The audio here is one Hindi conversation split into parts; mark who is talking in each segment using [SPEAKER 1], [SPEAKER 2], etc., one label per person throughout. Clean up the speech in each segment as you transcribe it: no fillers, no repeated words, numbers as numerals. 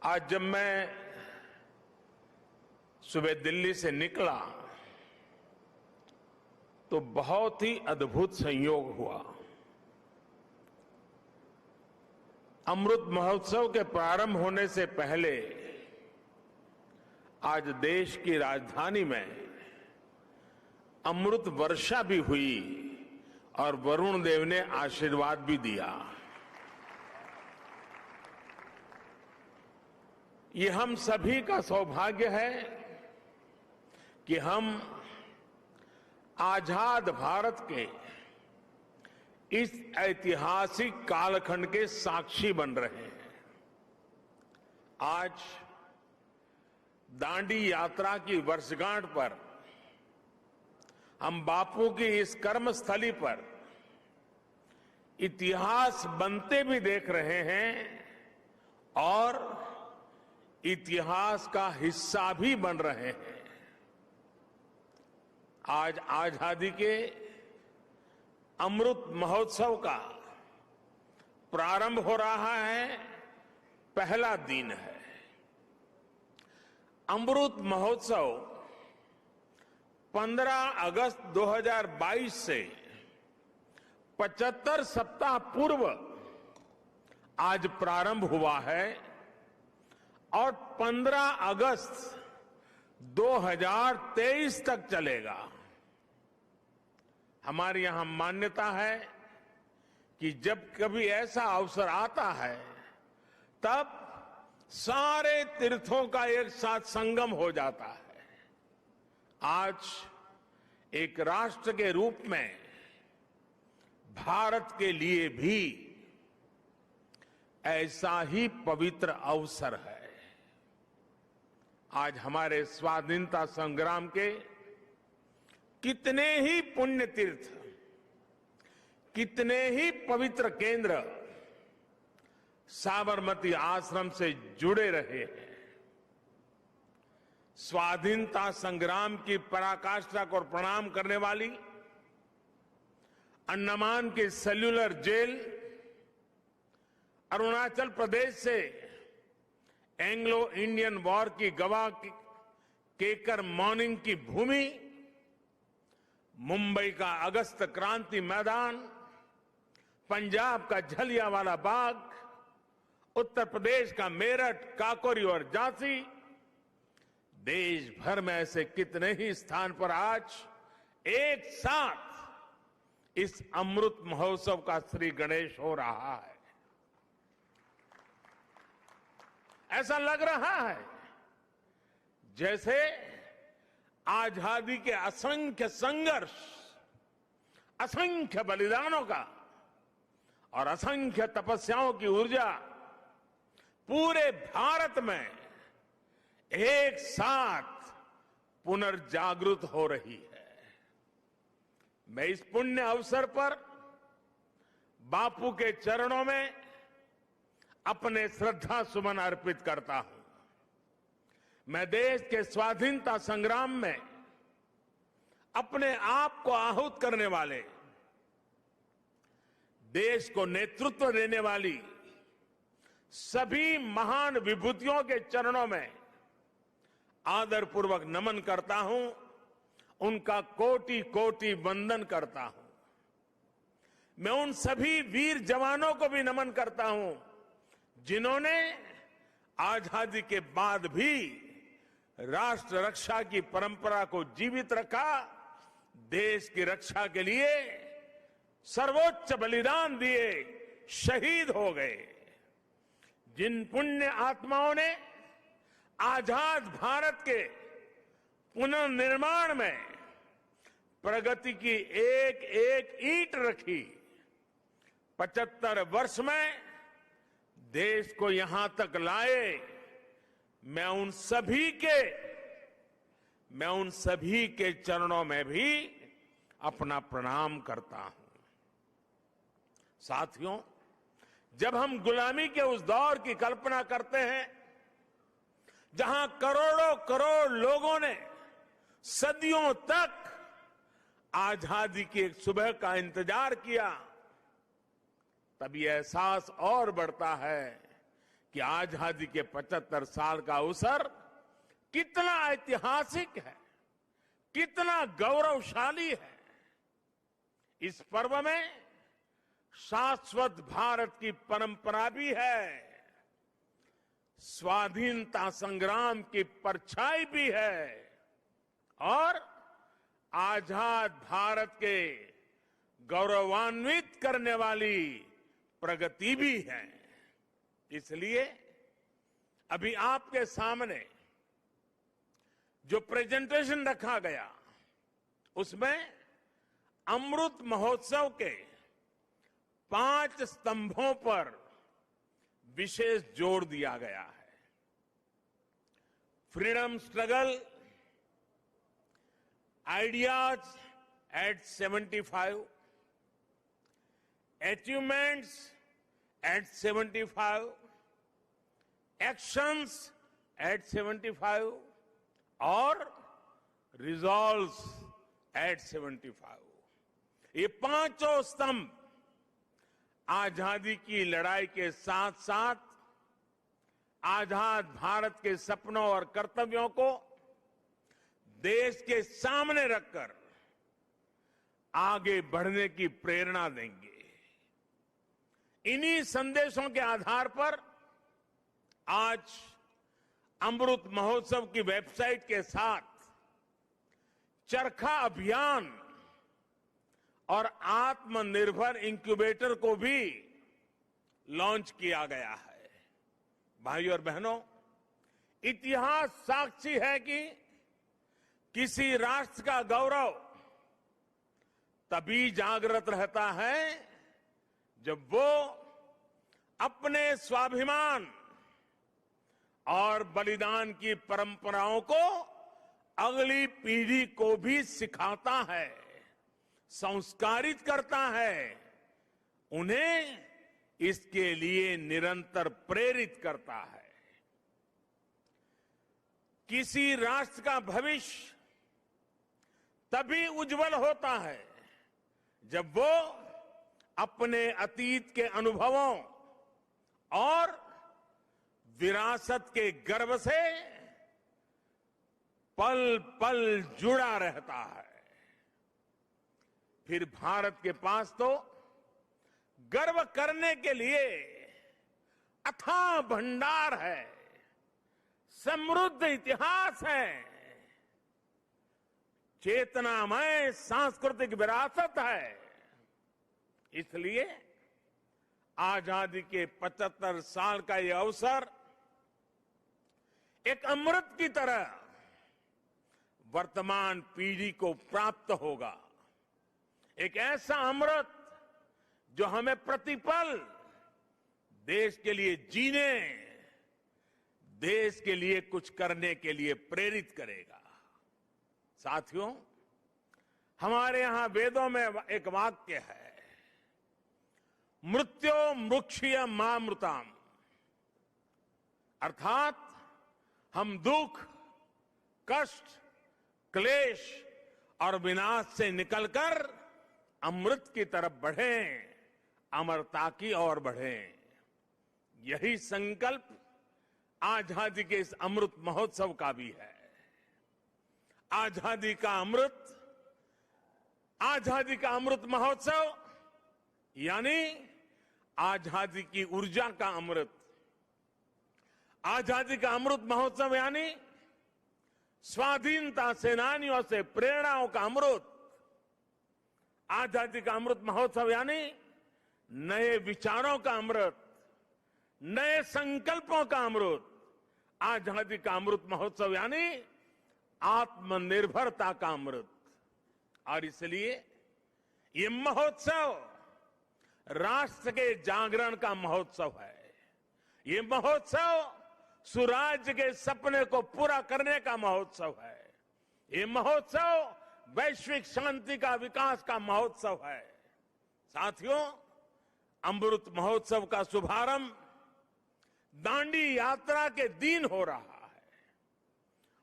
[SPEAKER 1] आज जब मैं सुबह दिल्ली से निकला तो बहुत ही अद्भुत संयोग हुआ। अमृत महोत्सव के प्रारंभ होने से पहले आज देश की राजधानी में अमृत वर्षा भी हुई और वरुण देव ने आशीर्वाद भी दिया। ये हम सभी का सौभाग्य है कि हम आजाद भारत के इस ऐतिहासिक कालखंड के साक्षी बन रहे हैं। आज दांडी यात्रा की वर्षगांठ पर हम बापू की इस कर्मस्थली पर इतिहास बनते भी देख रहे हैं और इतिहास का हिस्सा भी बन रहे हैं। आज आजादी के अमृत महोत्सव का प्रारंभ हो रहा है, पहला दिन है। अमृत महोत्सव 15 अगस्त 2022 से 75 सप्ताह पूर्व आज प्रारंभ हुआ है और 15 अगस्त 2023 तक चलेगा। हमारे यहां मान्यता है कि जब कभी ऐसा अवसर आता है तब सारे तीर्थों का एक साथ संगम हो जाता है। आज एक राष्ट्र के रूप में भारत के लिए भी ऐसा ही पवित्र अवसर है। आज हमारे स्वाधीनता संग्राम के कितने ही पुण्य तीर्थ, कितने ही पवित्र केंद्र साबरमती आश्रम से जुड़े रहे हैं। स्वाधीनता संग्राम की पराकाष्ठा को प्रणाम करने वाली अंडमान की सेल्यूलर जेल, अरुणाचल प्रदेश से एंग्लो इंडियन वॉर की गवाह केकर मॉर्निंग की भूमि, मुंबई का अगस्त क्रांति मैदान, पंजाब का जलियांवाला बाग, उत्तर प्रदेश का मेरठ, काकोरी और झांसी, देश भर में ऐसे कितने ही स्थान पर आज एक साथ इस अमृत महोत्सव का श्री गणेश हो रहा है। ऐसा लग रहा है जैसे आजादी के असंख्य संघर्ष, असंख्य बलिदानों का और असंख्य तपस्याओं की ऊर्जा पूरे भारत में एक साथ पुनर्जागृत हो रही है। मैं इस पुण्य अवसर पर बापू के चरणों में अपने श्रद्धा सुमन अर्पित करता हूं। मैं देश के स्वाधीनता संग्राम में अपने आप को आहूत करने वाले, देश को नेतृत्व देने वाली सभी महान विभूतियों के चरणों में आदरपूर्वक नमन करता हूं, उनका कोटि कोटि वंदन करता हूं। मैं उन सभी वीर जवानों को भी नमन करता हूं जिन्होंने आजादी के बाद भी राष्ट्र रक्षा की परंपरा को जीवित रखा, देश की रक्षा के लिए सर्वोच्च बलिदान दिए, शहीद हो गए। जिन पुण्य आत्माओं ने आजाद भारत के पुनर्निर्माण में प्रगति की एक एक ईंट रखी, 75 वर्ष में देश को यहां तक लाए, मैं उन सभी के चरणों में भी अपना प्रणाम करता हूं। साथियों, जब हम गुलामी के उस दौर की कल्पना करते हैं जहां करोड़ों करोड़ लोगों ने सदियों तक आजादी की एक सुबह का इंतजार किया, तब ये एहसास और बढ़ता है कि आजादी के 75 साल का अवसर कितना ऐतिहासिक है, कितना गौरवशाली है। इस पर्व में शाश्वत भारत की परंपरा भी है, स्वाधीनता संग्राम की परछाई भी है और आजाद भारत के गौरवान्वित करने वाली प्रगति भी है। इसलिए अभी आपके सामने जो प्रेजेंटेशन रखा गया उसमें अमृत महोत्सव के 5 स्तंभों पर विशेष जोर दिया गया है। Freedom struggle, ideas at 75, achievements at 75, actions at 75 और रिजॉल्व्स एट 75। ये पांचों स्तंभ आजादी की लड़ाई के साथ साथ आजाद भारत के सपनों और कर्तव्यों को देश के सामने रखकर आगे बढ़ने की प्रेरणा देंगे। इन्हीं संदेशों के आधार पर आज अमृत महोत्सव की वेबसाइट के साथ चरखा अभियान और आत्मनिर्भर इंक्यूबेटर को भी लॉन्च किया गया है। भाइयों और बहनों, इतिहास साक्षी है कि किसी राष्ट्र का गौरव तभी जागृत रहता है जब वो अपने स्वाभिमान और बलिदान की परंपराओं को अगली पीढ़ी को भी सिखाता है, संस्कारित करता है, उन्हें इसके लिए निरंतर प्रेरित करता है। किसी राष्ट्र का भविष्य तभी उज्जवल होता है जब वो अपने अतीत के अनुभवों और विरासत के गर्व से पल पल जुड़ा रहता है। फिर भारत के पास तो गर्व करने के लिए अथाह भंडार है, समृद्ध इतिहास है, चेतनामय सांस्कृतिक विरासत है। इसलिए आजादी के 75 साल का यह अवसर एक अमृत की तरह वर्तमान पीढ़ी को प्राप्त होगा। एक ऐसा अमृत जो हमें प्रतिपल देश के लिए जीने, देश के लिए कुछ करने के लिए प्रेरित करेगा। साथियों, हमारे यहां वेदों में एक वाक्य है, मृत्यो मृक्षीय मामृताम, अर्थात हम दुख, कष्ट, क्लेश और विनाश से निकलकर अमृत की तरफ बढ़ें, अमरता की ओर बढ़ें। यही संकल्प आजादी के इस अमृत महोत्सव का भी है। आजादी का अमृत महोत्सव यानी आजादी की ऊर्जा का अमृत। आजादी का अमृत महोत्सव यानी स्वाधीनता सेनानियों से प्रेरणाओं का अमृत। आजादी का अमृत महोत्सव यानी नए विचारों का अमृत, नए संकल्पों का अमृत। आजादी का अमृत महोत्सव यानी आत्मनिर्भरता का अमृत। और इसलिए ये महोत्सव राष्ट्र के जागरण का महोत्सव है। ये महोत्सव सुराज्य के सपने को पूरा करने का महोत्सव है। ये महोत्सव वैश्विक शांति का, विकास का महोत्सव है। साथियों, अमृत महोत्सव का शुभारंभ दांडी यात्रा के दिन हो रहा है।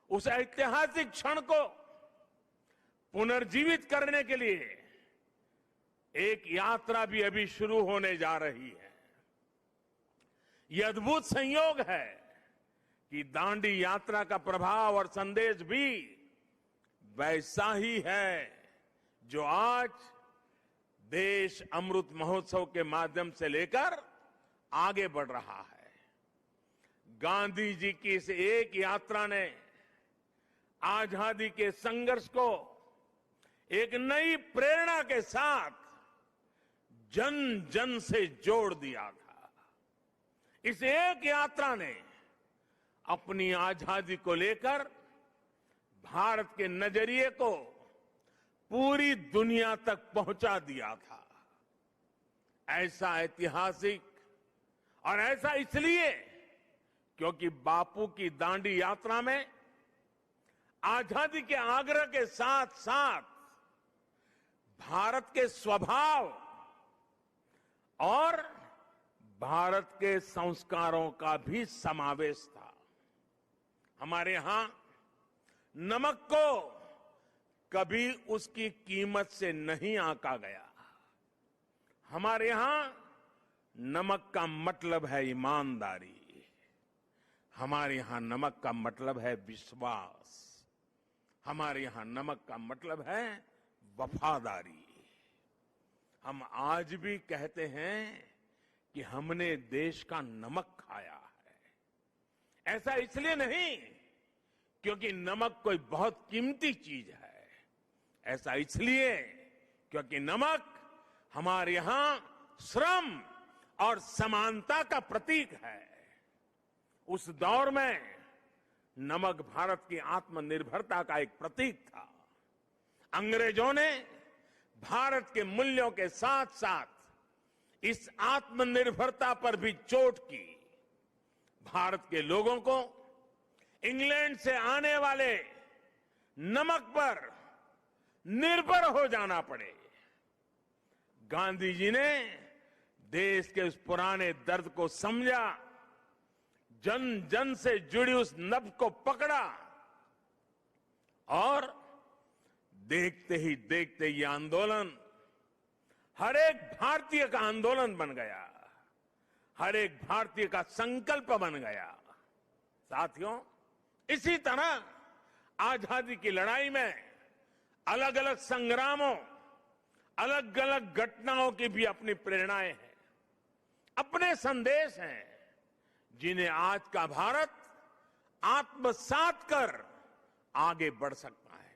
[SPEAKER 1] उस ऐतिहासिक क्षण को पुनर्जीवित करने के लिए एक यात्रा भी अभी शुरू होने जा रही है। ये अद्भुत संयोग है कि दांडी यात्रा का प्रभाव और संदेश भी वैसा ही है जो आज देश अमृत महोत्सव के माध्यम से लेकर आगे बढ़ रहा है। गांधी जी की इस एक यात्रा ने आजादी के संघर्ष को एक नई प्रेरणा के साथ जन जन से जोड़ दिया था। इस एक यात्रा ने अपनी आजादी को लेकर भारत के नजरिए को पूरी दुनिया तक पहुंचा दिया था। ऐसा ऐतिहासिक और ऐसा इसलिए क्योंकि बापू की दांडी यात्रा में आजादी के आग्रह के साथ साथ भारत के स्वभाव और भारत के संस्कारों का भी समावेश था। हमारे यहां नमक को कभी उसकी कीमत से नहीं आंका गया। हमारे यहां नमक का मतलब है ईमानदारी। हमारे यहां नमक का मतलब है विश्वास। हमारे यहां नमक का मतलब है वफादारी। हम आज भी कहते हैं कि हमने देश का नमक खाया है। ऐसा इसलिए नहीं क्योंकि नमक कोई बहुत कीमती चीज है। ऐसा इसलिए क्योंकि नमक हमारे यहां श्रम और समानता का प्रतीक है। उस दौर में नमक भारत की आत्मनिर्भरता का एक प्रतीक था। अंग्रेजों ने भारत के मूल्यों के साथ साथ इस आत्मनिर्भरता पर भी चोट की। भारत के लोगों को इंग्लैंड से आने वाले नमक पर निर्भर हो जाना पड़े। गांधी जी ने देश के उस पुराने दर्द को समझा, जन जन से जुड़ी उस नब्ज को पकड़ा और देखते ही देखते ये आंदोलन हर एक भारतीय का आंदोलन बन गया। हर एक भारतीय का संकल्प बन गया। साथियों, इसी तरह आजादी की लड़ाई में अलग अलग संग्रामों, अलग अलग घटनाओं की भी अपनी प्रेरणाएं हैं, अपने संदेश हैं, जिन्हें आज का भारत आत्मसात कर आगे बढ़ सकता है।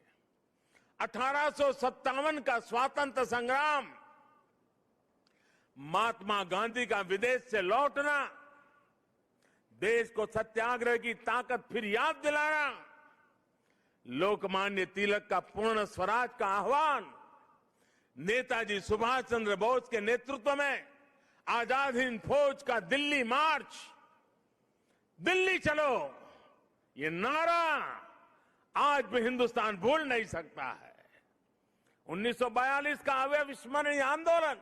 [SPEAKER 1] 1857 का स्वातंत्र संग्राम, महात्मा गांधी का विदेश से लौटना, देश को सत्याग्रह की ताकत फिर याद दिलाना, लोकमान्य तिलक का पूर्ण स्वराज का आह्वान, नेताजी सुभाष चंद्र बोस के नेतृत्व में आजाद हिंद फौज का दिल्ली मार्च, दिल्ली चलो, ये नारा आज भी हिंदुस्तान भूल नहीं सकता है। 1942 का अविस्मरणीय आंदोलन,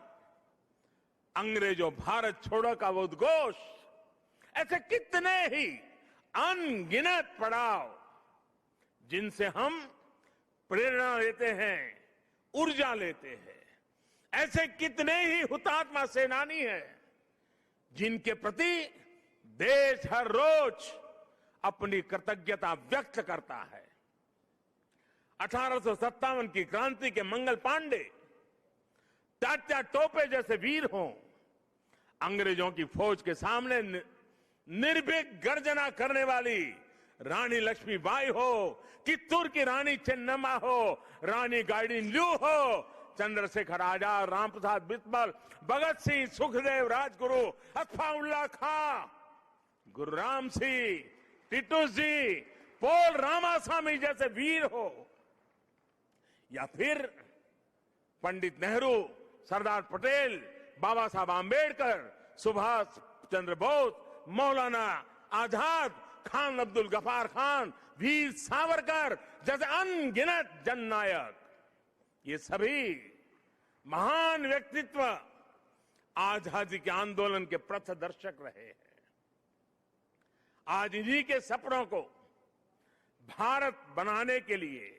[SPEAKER 1] अंग्रेजों भारत छोड़ो का वो उद्घोष, ऐसे कितने ही अनगिनत पड़ाव जिनसे हम प्रेरणा लेते हैं, ऊर्जा लेते हैं। ऐसे कितने ही हुतात्मा सेनानी हैं जिनके प्रति देश हर रोज अपनी कृतज्ञता व्यक्त करता है। 1857 की क्रांति के मंगल पांडे, तात्या टोपे जैसे वीर हों, अंग्रेजों की फौज के सामने निर्भीक गर्जना करने वाली रानी लक्ष्मीबाई हो, कित्तूर की रानी चेन्नम्मा हो, रानी गाइडिनल्यू हो, चंद्रशेखर आजाद, रामप्रसाद बिस्मिल, भगत सिंह, सुखदेव, राजगुरु, अत्फाउल्लाह खां, गुरुराम सिंह, टीटू जी, पोल रामास्वामी जैसे वीर हो, या फिर पंडित नेहरू, सरदार पटेल, बाबा साहब आंबेडकर, सुभाष चंद्र बोस, मौलाना आजाद, खान अब्दुल गफार खान, वीर सावरकर जैसे अनगिनत जननायक, ये सभी महान व्यक्तित्व आजादी के आंदोलन के पथदर्शक रहे हैं। आज इन्हीं के सपनों को भारत बनाने के लिए,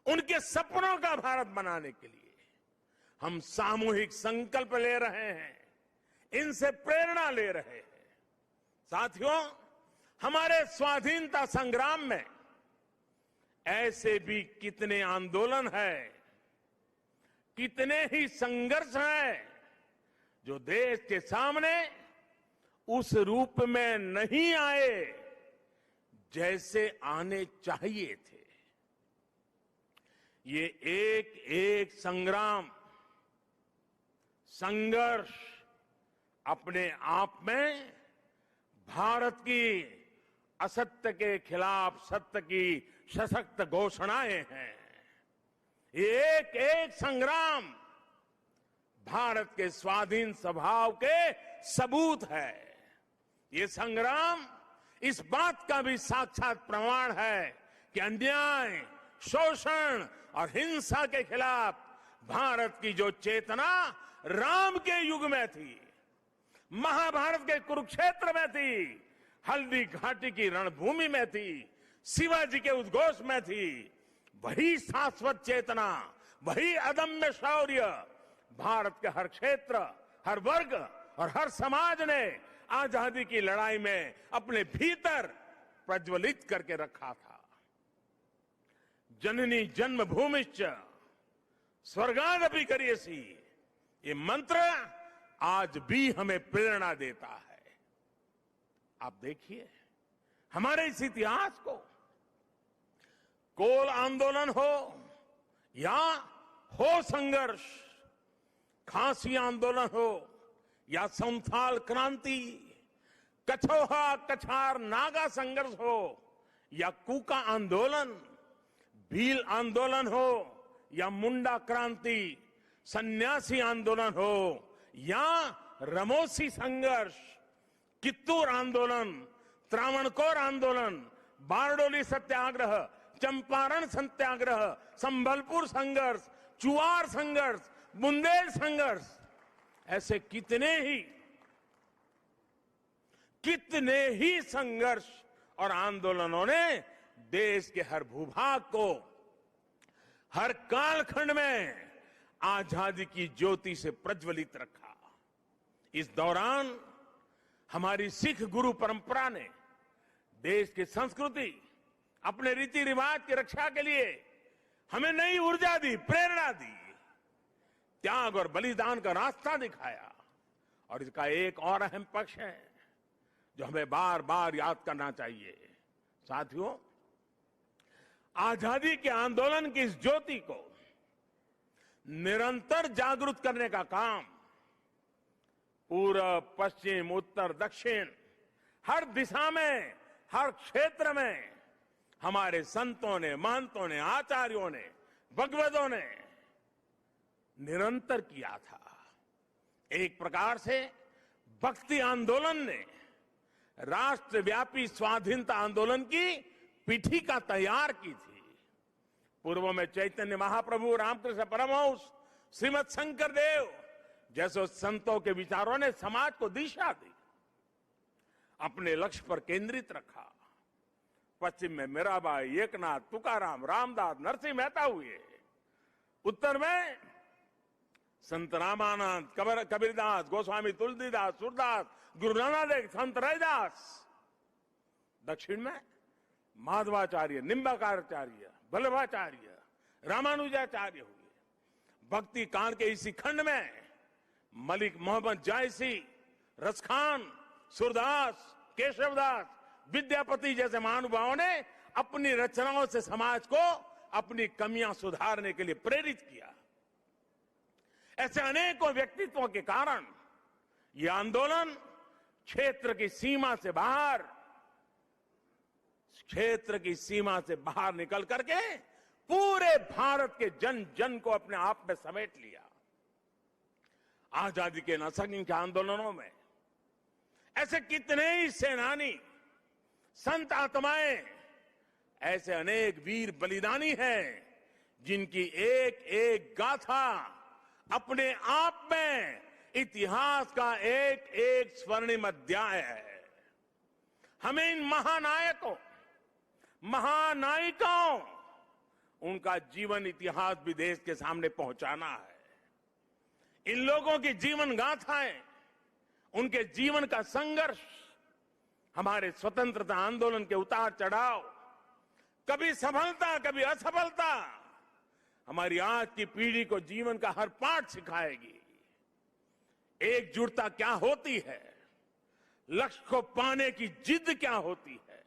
[SPEAKER 1] उनके सपनों का भारत बनाने के लिए हम सामूहिक संकल्प ले रहे हैं, इनसे प्रेरणा ले रहे हैं। साथियों, हमारे स्वाधीनता संग्राम में ऐसे भी कितने आंदोलन हैं, कितने ही संघर्ष हैं जो देश के सामने उस रूप में नहीं आए जैसे आने चाहिए थे। ये एक एक संग्राम, संघर्ष अपने आप में भारत की असत्य के खिलाफ सत्य की सशक्त घोषणाएं हैं। ये एक एक संग्राम भारत के स्वाधीन स्वभाव के सबूत है। ये संग्राम इस बात का भी साक्षात प्रमाण है कि अन्याय, शोषण और हिंसा के खिलाफ भारत की जो चेतना राम के युग में थी, महाभारत के कुरुक्षेत्र में थी, हल्दी घाटी की रणभूमि में थी, शिवाजी के उद्घोष में थी, वही शाश्वत चेतना, वही अदम्य शौर्य भारत के हर क्षेत्र, हर वर्ग और हर समाज ने आजादी की लड़ाई में अपने भीतर प्रज्वलित करके रखा था। जननी जन्मभूमिश्च स्वर्गादपि करियसी, ये मंत्र आज भी हमें प्रेरणा देता है। आप देखिए हमारे इस इतिहास को, कोल आंदोलन हो या हो संघर्ष, खांसी आंदोलन हो या संथाल क्रांति, कछोहा कछार नागा संघर्ष हो या कूका आंदोलन, भील आंदोलन हो या मुंडा क्रांति, सन्यासी आंदोलन हो या रमोसी संघर्ष, कित्तूर आंदोलन, त्रावणकोर आंदोलन, बारडोली सत्याग्रह, चंपारण सत्याग्रह, संबलपुर संघर्ष, चुआर संघर्ष, बुंदेल संघर्ष, ऐसे कितने ही संघर्ष और आंदोलनों ने देश के हर भूभाग को, हर कालखंड में आजादी की ज्योति से प्रज्वलित रखा। इस दौरान हमारी सिख गुरु परंपरा ने देश की संस्कृति, अपने रीति रिवाज की रक्षा के लिए हमें नई ऊर्जा दी, प्रेरणा दी, त्याग और बलिदान का रास्ता दिखाया। और इसका एक और अहम पक्ष है जो हमें बार बार याद करना चाहिए। साथियों, आजादी के आंदोलन की इस ज्योति को निरंतर जागृत करने का काम पूर्व, पश्चिम, उत्तर, दक्षिण, हर दिशा में, हर क्षेत्र में हमारे संतों ने, महंतों ने, आचार्यों ने, भगवतों ने निरंतर किया था। एक प्रकार से भक्ति आंदोलन ने राष्ट्रव्यापी स्वाधीनता आंदोलन की पीठिका तैयार की थी। पूर्व में चैतन्य महाप्रभु, रामकृष्ण परमहंस, श्रीमद शंकर देव जैसे संतों के विचारों ने समाज को दिशा दी, अपने लक्ष्य पर केंद्रित रखा। पश्चिम में मीराबाई, एकनाथ, तुकाराम, रामदास, नरसिंह मेहता हुए। उत्तर में संत रामानंद, कबीरदास, गोस्वामी तुलसीदास, सूरदास, गुरु नानक देव, संत रैदास। दक्षिण में माधवाचार्य, निम्बाकारचार्य, वल्लभाचार्य, रामानुजाचार्य हुए। भक्ति काल के इसी खंड में मलिक मोहम्मद जायसी, रसखान, सूरदास, केशवदास, विद्यापति जैसे महानुभावों ने अपनी रचनाओं से समाज को अपनी कमियां सुधारने के लिए प्रेरित किया। ऐसे अनेकों व्यक्तित्वों के कारण यह आंदोलन क्षेत्र की सीमा से बाहर निकल करके पूरे भारत के जन जन को अपने आप में समेट लिया। आजादी के असंख्य आंदोलनों में ऐसे कितने ही सेनानी, संत आत्माएं, ऐसे अनेक वीर बलिदानी हैं जिनकी एक एक गाथा अपने आप में इतिहास का एक एक स्वर्णिम अध्याय है। हमें इन महानायकों, महानायिकाओं, उनका जीवन इतिहास भी देश के सामने पहुंचाना है। इन लोगों की जीवन गाथाएं, उनके जीवन का संघर्ष हमारे स्वतंत्रता आंदोलन के उतार चढ़ाव, कभी सफलता कभी असफलता, हमारी आज की पीढ़ी को जीवन का हर पाठ सिखाएगी। एकजुटता क्या होती है, लक्ष्य को पाने की जिद क्या होती है,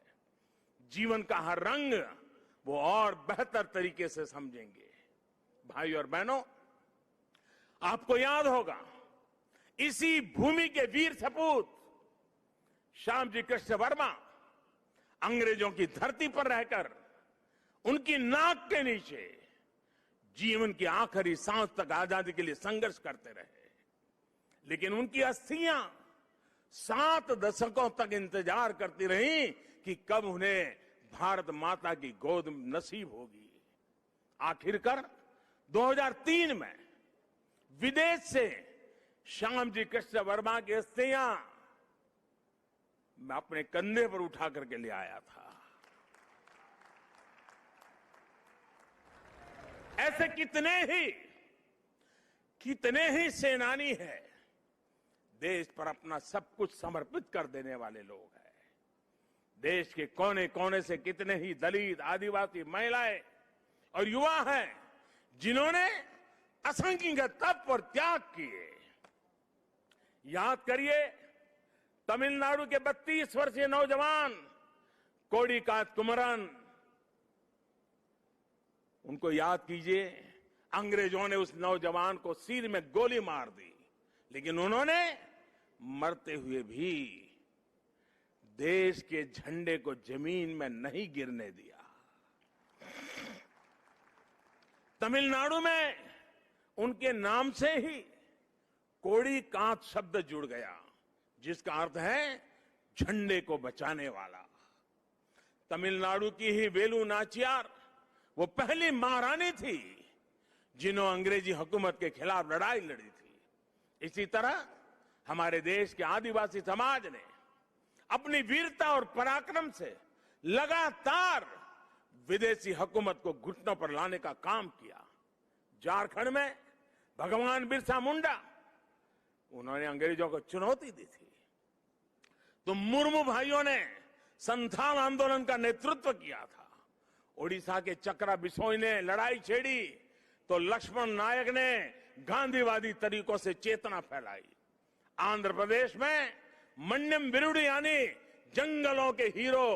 [SPEAKER 1] जीवन का हर रंग वो और बेहतर तरीके से समझेंगे। भाई और बहनों, आपको याद होगा इसी भूमि के वीर सपूत श्यामजी कृष्ण वर्मा अंग्रेजों की धरती पर रहकर उनकी नाक के नीचे जीवन की आखिरी सांस तक आजादी के लिए संघर्ष करते रहे, लेकिन उनकी अस्थियां 7 दशकों तक इंतजार करती रही कि कब उन्हें भारत माता की गोद नसीब होगी। आखिरकार 2003 में विदेश से श्यामजी कृष्ण वर्मा की अस्थियां मैं अपने कंधे पर उठा करके ले आया था। ऐसे कितने ही सेनानी हैं, देश पर अपना सब कुछ समर्पित कर देने वाले लोग हैं। देश के कोने कोने से कितने ही दलित, आदिवासी, महिलाएं और युवा हैं जिन्होंने असंख्य तप और त्याग किए। याद करिए तमिलनाडु के 32 वर्षीय नौजवान कोडिकात कुमरन, उनको याद कीजिए। अंग्रेजों ने उस नौजवान को सिर में गोली मार दी, लेकिन उन्होंने मरते हुए भी देश के झंडे को जमीन में नहीं गिरने दिया। तमिलनाडु में उनके नाम से ही कोडिकात शब्द जुड़ गया, जिसका अर्थ है झंडे को बचाने वाला। तमिलनाडु की ही वेलु नाचियार वो पहली महारानी थी जिन्होंने अंग्रेजी हुकूमत के खिलाफ लड़ाई लड़ी थी। इसी तरह हमारे देश के आदिवासी समाज ने अपनी वीरता और पराक्रम से लगातार विदेशी हुकूमत को घुटनों पर लाने का काम किया। झारखंड में भगवान बिरसा मुंडा, उन्होंने अंग्रेजों को चुनौती दी थी। तो मुर्मू भाइयों ने संथाल आंदोलन का नेतृत्व किया था। ओडिशा के चक्रा बिसोई ने लड़ाई छेड़ी तो लक्ष्मण नायक ने गांधीवादी तरीकों से चेतना फैलाई। आंध्र प्रदेश में मन्यम बिरुडी यानी जंगलों के हीरो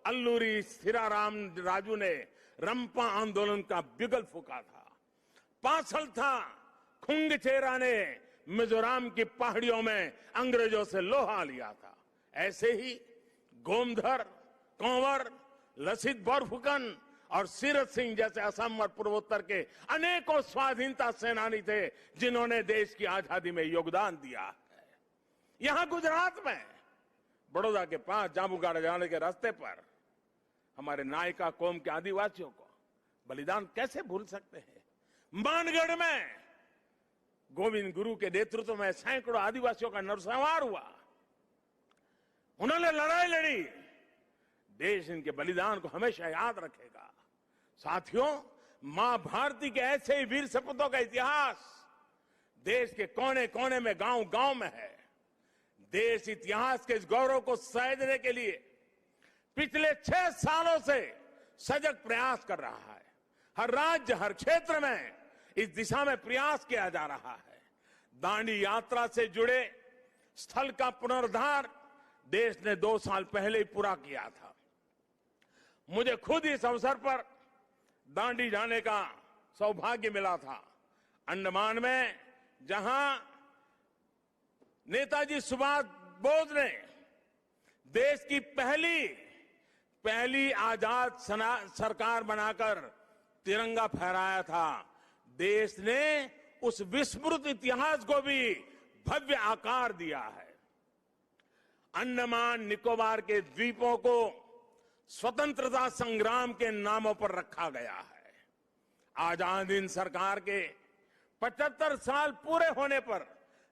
[SPEAKER 1] अल्लूरी सीराराम राजू ने रंपा आंदोलन का बिगुल फूंका था। पासल था खुंगचेरा ने मिजोरम की पहाड़ियों में अंग्रेजों से लोहा लिया था। ऐसे ही गोमधर, कंवर, लसित बोरफुकन और सीरत सिंह जैसे असम और पूर्वोत्तर के अनेकों स्वाधीनता सेनानी थे जिन्होंने देश की आजादी में योगदान दिया है। यहां गुजरात में बड़ौदा के पास जांबुगाड़ा जाने के रास्ते पर हमारे नायका कौम के आदिवासियों को बलिदान कैसे भूल सकते हैं। मानगढ़ में गोविंद गुरु के नेतृत्व में सैकड़ों आदिवासियों का नरसंहार हुआ। उन्होंने लड़ाई लड़ी। देश इनके बलिदान को हमेशा याद रखेगा। साथियों, मां भारती के ऐसे ही वीर सपूतों का इतिहास देश के कोने कोने में, गांव गांव में है। देश इतिहास के इस गौरव को सहेजने के लिए पिछले 6 सालों से सजग प्रयास कर रहा है। हर राज्य, हर क्षेत्र में इस दिशा में प्रयास किया जा रहा है। दांडी यात्रा से जुड़े स्थल का पुनरुद्धार देश ने 2 साल पहले ही पूरा किया था। मुझे खुद इस अवसर पर दांडी जाने का सौभाग्य मिला था। अंडमान में जहां नेताजी सुभाष बोस ने देश की पहली आजाद सरकार बनाकर तिरंगा फहराया था, देश ने उस विस्मृत इतिहास को भी भव्य आकार दिया है। अंडमान निकोबार के द्वीपों को स्वतंत्रता संग्राम के नामों पर रखा गया है। आजाद हिंद सरकार के 75 साल पूरे होने पर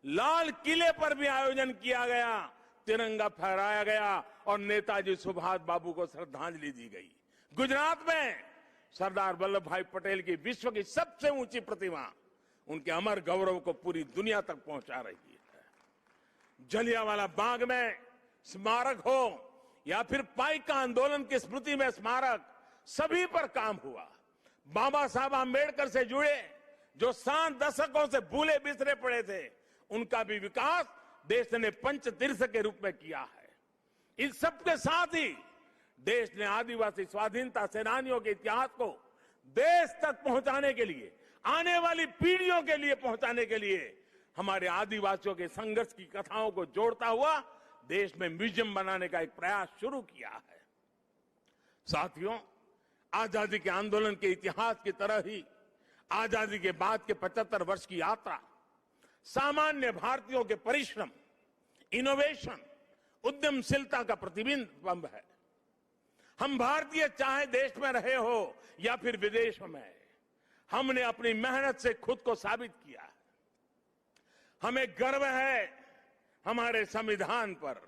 [SPEAKER 1] लाल किले पर भी आयोजन किया गया, तिरंगा फहराया गया और नेताजी सुभाष बाबू को श्रद्धांजलि दी गई। गुजरात में सरदार वल्लभ भाई पटेल की विश्व की सबसे ऊंची प्रतिमा उनके अमर गौरव को पूरी दुनिया तक पहुंचा रही है। जलियांवाला बाग में स्मारक हो या फिर पाइका आंदोलन की स्मृति में स्मारक, सभी पर काम हुआ। बाबा साहब आंबेडकर से जुड़े जो 7 दशकों से भूले बिसरे पड़े थे, उनका भी विकास देश ने पंचतीर्थ के रूप में किया है। इन सबके साथ ही देश ने आदिवासी स्वाधीनता सेनानियों के इतिहास को देश तक पहुंचाने के लिए, आने वाली पीढ़ियों के लिए पहुंचाने के लिए हमारे आदिवासियों के संघर्ष की कथाओं को जोड़ता हुआ देश में म्यूजियम बनाने का एक प्रयास शुरू किया है। साथियों, आजादी के आंदोलन के इतिहास की तरह ही आजादी के बाद के 75 वर्ष की यात्रा सामान्य भारतीयों के परिश्रम, इनोवेशन, उद्यमशीलता का प्रतिबिंब है। हम भारतीय चाहे देश में रहे हो या फिर विदेशों में, हमने अपनी मेहनत से खुद को साबित किया है। हमें गर्व है हमारे संविधान पर,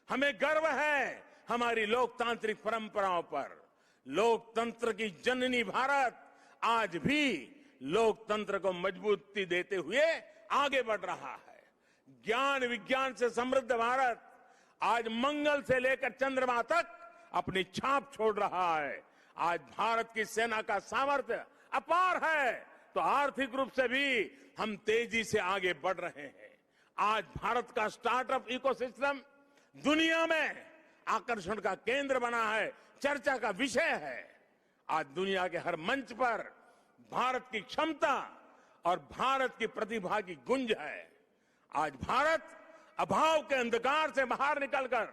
[SPEAKER 1] हमें गर्व है हमारी लोकतांत्रिक परंपराओं पर। लोकतंत्र की जननी भारत आज भी लोकतंत्र को मजबूती देते हुए आगे बढ़ रहा है। ज्ञान विज्ञान से समृद्ध भारत आज मंगल से लेकर चंद्रमा तक अपनी छाप छोड़ रहा है। आज भारत की सेना का सामर्थ्य अपार है, तो आर्थिक रूप से भी हम तेजी से आगे बढ़ रहे हैं। आज भारत का स्टार्टअप इकोसिस्टम दुनिया में आकर्षण का केंद्र बना है, चर्चा का विषय है। आज दुनिया के हर मंच पर भारत की क्षमता और भारत की प्रतिभा की गुंज है। आज भारत अभाव के अंधकार से बाहर निकलकर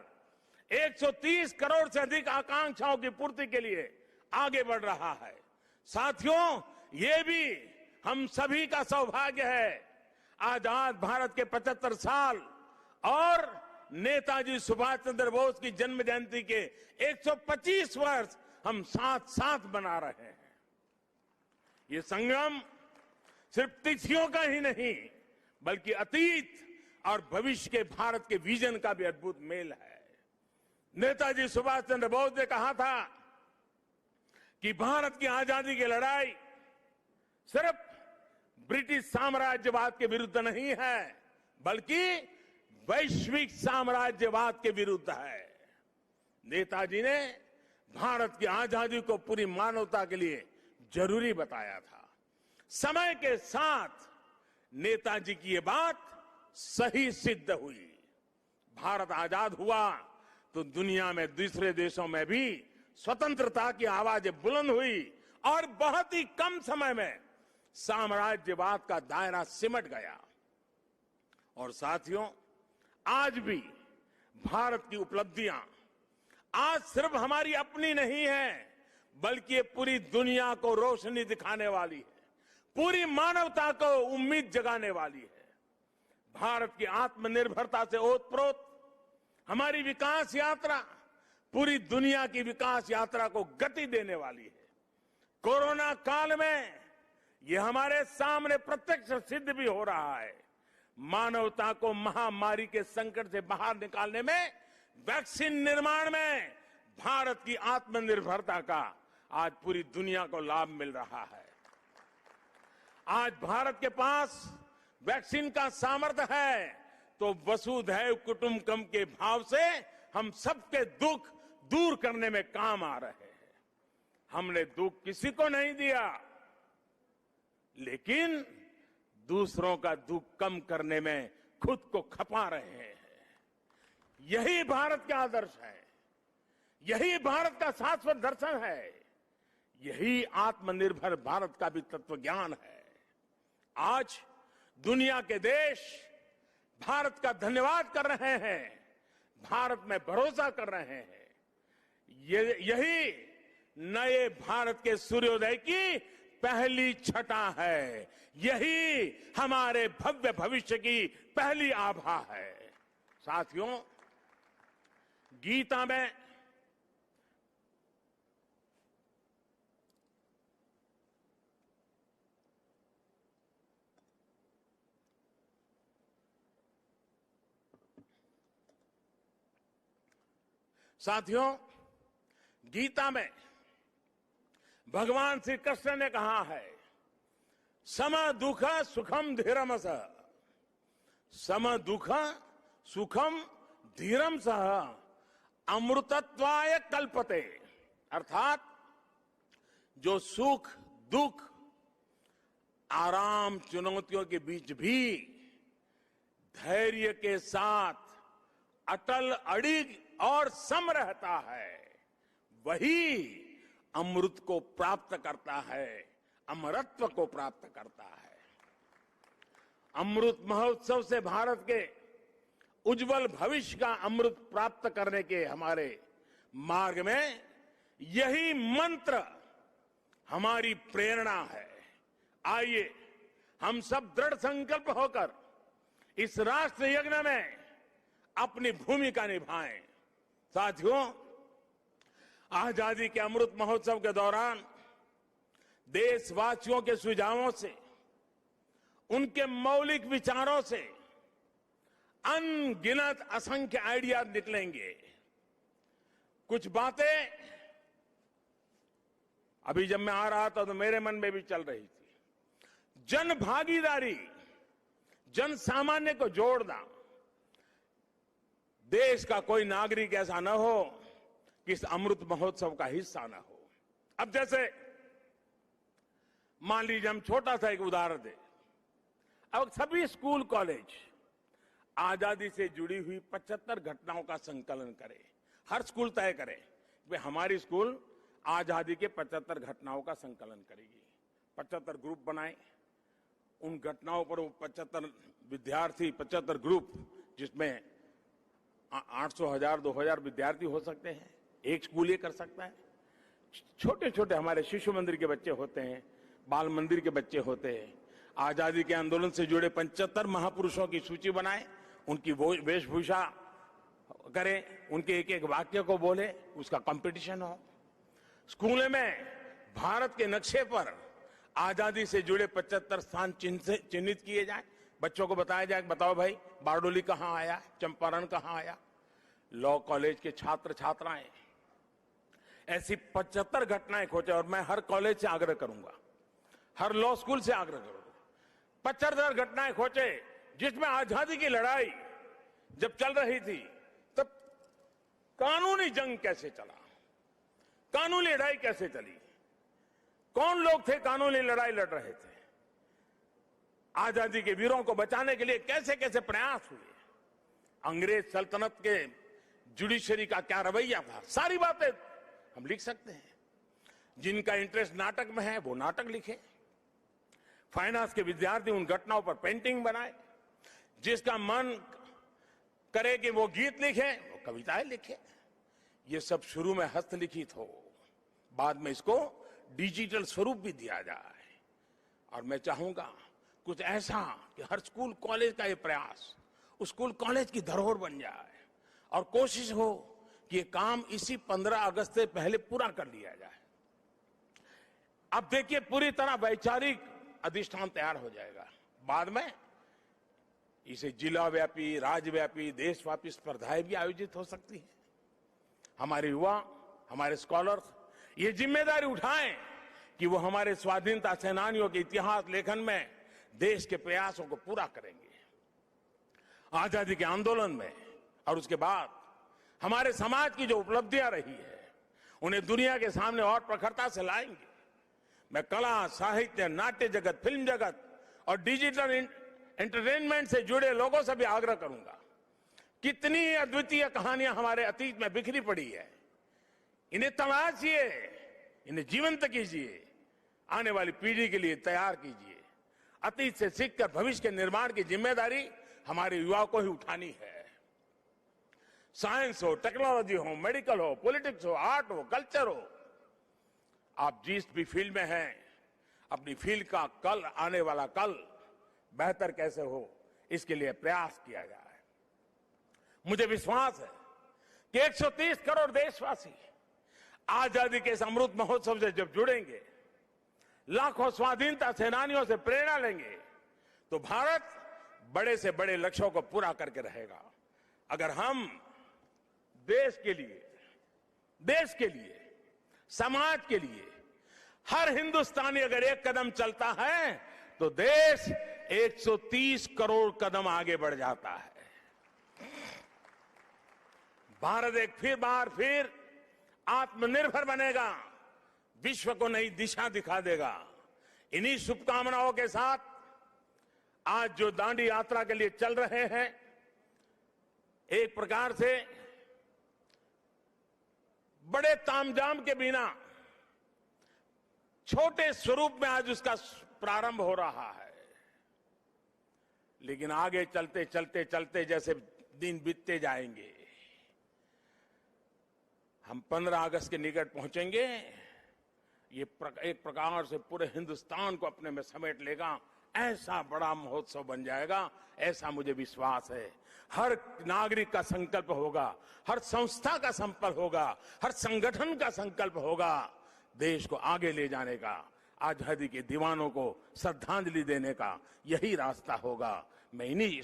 [SPEAKER 1] 130 करोड़ से अधिक आकांक्षाओं की पूर्ति के लिए आगे बढ़ रहा है। साथियों, ये भी हम सभी का सौभाग्य है। आजाद भारत के 75 साल और नेताजी सुभाष चंद्र बोस की जन्म जयंती के 125 वर्ष हम साथ साथ मना रहे हैं। ये संगम सिर्फ तिथियों का ही नहीं, बल्कि अतीत और भविष्य के भारत के विजन का भी अद्भुत मेल है। नेताजी सुभाष चंद्र बोस ने कहा था कि भारत की आजादी की लड़ाई सिर्फ ब्रिटिश साम्राज्यवाद के विरुद्ध नहीं है, बल्कि वैश्विक साम्राज्यवाद के विरुद्ध है। नेताजी ने भारत की आजादी को पूरी मानवता के लिए जरूरी बताया था। समय के साथ नेताजी की ये बात सही सिद्ध हुई। भारत आजाद हुआ तो दुनिया में दूसरे देशों में भी स्वतंत्रता की आवाजें बुलंद हुई और बहुत ही कम समय में साम्राज्यवाद का दायरा सिमट गया। और साथियों, आज भी भारत की उपलब्धियां आज सिर्फ हमारी अपनी नहीं है, बल्कि ये पूरी दुनिया को रोशनी दिखाने वाली है, पूरी मानवता को उम्मीद जगाने वाली है। भारत की आत्मनिर्भरता से ओतप्रोत हमारी विकास यात्रा पूरी दुनिया की विकास यात्रा को गति देने वाली है। कोरोना काल में ये हमारे सामने प्रत्यक्ष सिद्ध भी हो रहा है। मानवता को महामारी के संकट से बाहर निकालने में, वैक्सीन निर्माण में भारत की आत्मनिर्भरता का आज पूरी दुनिया को लाभ मिल रहा है। आज भारत के पास वैक्सीन का सामर्थ्य है, तो वसुधैव कुटुंबकम के भाव से हम सबके दुख दूर करने में काम आ रहे हैं। हमने दुख किसी को नहीं दिया, लेकिन दूसरों का दुख कम करने में खुद को खपा रहे हैं। यही भारत का आदर्श है, यही भारत का शाश्वत दर्शन है, यही आत्मनिर्भर भारत का भी तत्व ज्ञान है। आज दुनिया के देश भारत का धन्यवाद कर रहे हैं, भारत में भरोसा कर रहे हैं। यही नए भारत के सूर्योदय की पहली छटा है, यही हमारे भव्य भविष्य की पहली आभा है। साथियों, गीता में भगवान श्री कृष्ण ने कहा है, सम दुख सुखम धीरम सह, सम दुख सुखम धीरम सह, अमृतत्वाय कल्पते, अर्थात जो सुख दुख आराम चुनौतियों के बीच भी धैर्य के साथ अटल अडिग और सम रहता है, वही अमृत को प्राप्त करता है, अमरत्व को प्राप्त करता है। अमृत महोत्सव से भारत के उज्जवल भविष्य का अमृत प्राप्त करने के हमारे मार्ग में यही मंत्र हमारी प्रेरणा है। आइए हम सब दृढ़ संकल्प होकर इस राष्ट्र यज्ञ में अपनी भूमिका निभाएं। साथियों, आजादी के अमृत महोत्सव के दौरान देशवासियों के सुझावों से, उनके मौलिक विचारों से अनगिनत असंख्य आइडिया निकलेंगे। कुछ बातें अभी जब मैं आ रहा था तो मेरे मन में भी चल रही थी। जन भागीदारी, जन सामान्य को जोड़ना। देश का कोई नागरिक ऐसा न हो कि इस अमृत महोत्सव का हिस्सा न हो। अब जैसे मान लीजिए हम छोटा सा एक उदाहरण दें। अब सभी स्कूल कॉलेज आजादी से जुड़ी हुई 75 घटनाओं का संकलन करें। हर स्कूल तय करे कि हमारी स्कूल आजादी के 75 घटनाओं का संकलन करेगी। 75 ग्रुप बनाए, उन घटनाओं पर वो 75 विद्यार्थी, 75 ग्रुप, जिसमें 800, 1000, 2000 विद्यार्थी हो सकते हैं। एक स्कूल ये कर सकता है। छोटे छोटे हमारे शिशु मंदिर के बच्चे होते हैं, बाल मंदिर के बच्चे होते हैं। आजादी के आंदोलन से जुड़े 75 महापुरुषों की सूची बनाए, उनकी वेशभूषा करें, उनके एक एक वाक्य को बोले, उसका कंपटीशन हो। स्कूलों में भारत के नक्शे पर आजादी से जुड़े 75 स्थान चिन्हित किए जाए। बच्चों को बताया जाए, बताओ भाई बारडोली कहां आया, चंपारण कहां आया। लॉ कॉलेज के छात्र छात्राएं ऐसी 75 घटनाएं खोजे, और मैं हर कॉलेज से आग्रह करूंगा, हर लॉ स्कूल से आग्रह करूंगा, 75 घटनाएं खोजे जिसमें आजादी की लड़ाई जब चल रही थी तब कानूनी जंग कैसे चला, कानूनी लड़ाई कैसे चली, कौन लोग थे कानूनी लड़ाई लड़ रहे थे, आजादी के वीरों को बचाने के लिए कैसे कैसे प्रयास हुए, अंग्रेज सल्तनत के जुडिशरी का क्या रवैया था। सारी बातें हम लिख सकते हैं। जिनका इंटरेस्ट नाटक में है वो नाटक लिखे, फाइनेंस के विद्यार्थी उन घटनाओं पर पेंटिंग बनाए, जिसका मन करे कि वो गीत लिखे वो कविताएं लिखे। ये सब शुरू में हस्तलिखित हो, बाद में इसको डिजिटल स्वरूप भी दिया जाए। और मैं चाहूंगा कुछ ऐसा कि हर स्कूल कॉलेज का ये प्रयास उस स्कूल कॉलेज की धरोहर बन जाए, और कोशिश हो कि ये काम इसी 15 अगस्त से पहले पूरा कर लिया जाए। अब देखिए पूरी तरह वैचारिक अधिष्ठान तैयार हो जाएगा। बाद में इसे जिला व्यापी, राज्यव्यापी, देशव्यापी स्पर्धाएं भी आयोजित हो सकती हैं। हमारे युवा, हमारे स्कॉलर्स ये जिम्मेदारी उठाएं कि वो हमारे स्वाधीनता सेनानियों के इतिहास लेखन में देश के प्रयासों को पूरा करेंगे। आजादी के आंदोलन में और उसके बाद हमारे समाज की जो उपलब्धियां रही है उन्हें दुनिया के सामने और प्रखरता से लाएंगे। मैं कला, साहित्य, नाट्य जगत, फिल्म जगत और डिजिटल एंटरटेनमेंट से जुड़े लोगों से भी आग्रह करूंगा। कितनी अद्वितीय कहानियां हमारे अतीत में बिखरी पड़ी है, इन्हें तलाशिए, इन्हें जीवंत कीजिए, आने वाली पीढ़ी के लिए तैयार कीजिए। अतीत से सीखकर भविष्य के निर्माण की जिम्मेदारी हमारे युवाओं को ही उठानी है। साइंस हो, टेक्नोलॉजी हो, मेडिकल हो, पॉलिटिक्स हो, आर्ट हो, कल्चर हो, आप जिस भी फील्ड में हैं, अपनी फील्ड का कल, आने वाला कल बेहतर कैसे हो, इसके लिए प्रयास किया जाए। मुझे विश्वास है कि 130 करोड़ देशवासी आजादी के इस अमृत महोत्सव से जब जुड़ेंगे, लाखों स्वाधीनता सेनानियों से प्रेरणा लेंगे, तो भारत बड़े से बड़े लक्ष्यों को पूरा करके रहेगा। अगर हम देश के लिए, समाज के लिए हर हिंदुस्तानी अगर एक कदम चलता है तो देश 130 करोड़ कदम आगे बढ़ जाता है। भारत एक फिर आत्मनिर्भर बनेगा, विश्व को नई दिशा दिखा देगा। इन्हीं शुभकामनाओं के साथ आज जो दांडी यात्रा के लिए चल रहे हैं, एक प्रकार से बड़े तामझाम के बिना छोटे स्वरूप में आज उसका प्रारंभ हो रहा है। लेकिन आगे चलते चलते चलते जैसे दिन बीतते जाएंगे, हम 15 अगस्त के निकट पहुंचेंगे। ये एक प्रकार से पूरे हिंदुस्तान को अपने में समेट लेगा, ऐसा बड़ा महोत्सव बन जाएगा, ऐसा मुझे विश्वास है। हर नागरिक का संकल्प होगा, हर संस्था का संकल्प होगा, हर संगठन का संकल्प होगा देश को आगे ले जाने का, आजादी के दीवानों को श्रद्धांजलि देने का यही रास्ता होगा। मैं इन्हीं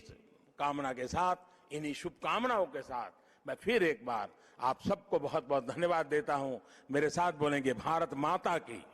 [SPEAKER 1] कामना के साथ, इन्हीं शुभकामनाओं के साथ मैं फिर एक बार आप सबको बहुत बहुत धन्यवाद देता हूं। मेरे साथ बोलेंगे भारत माता की।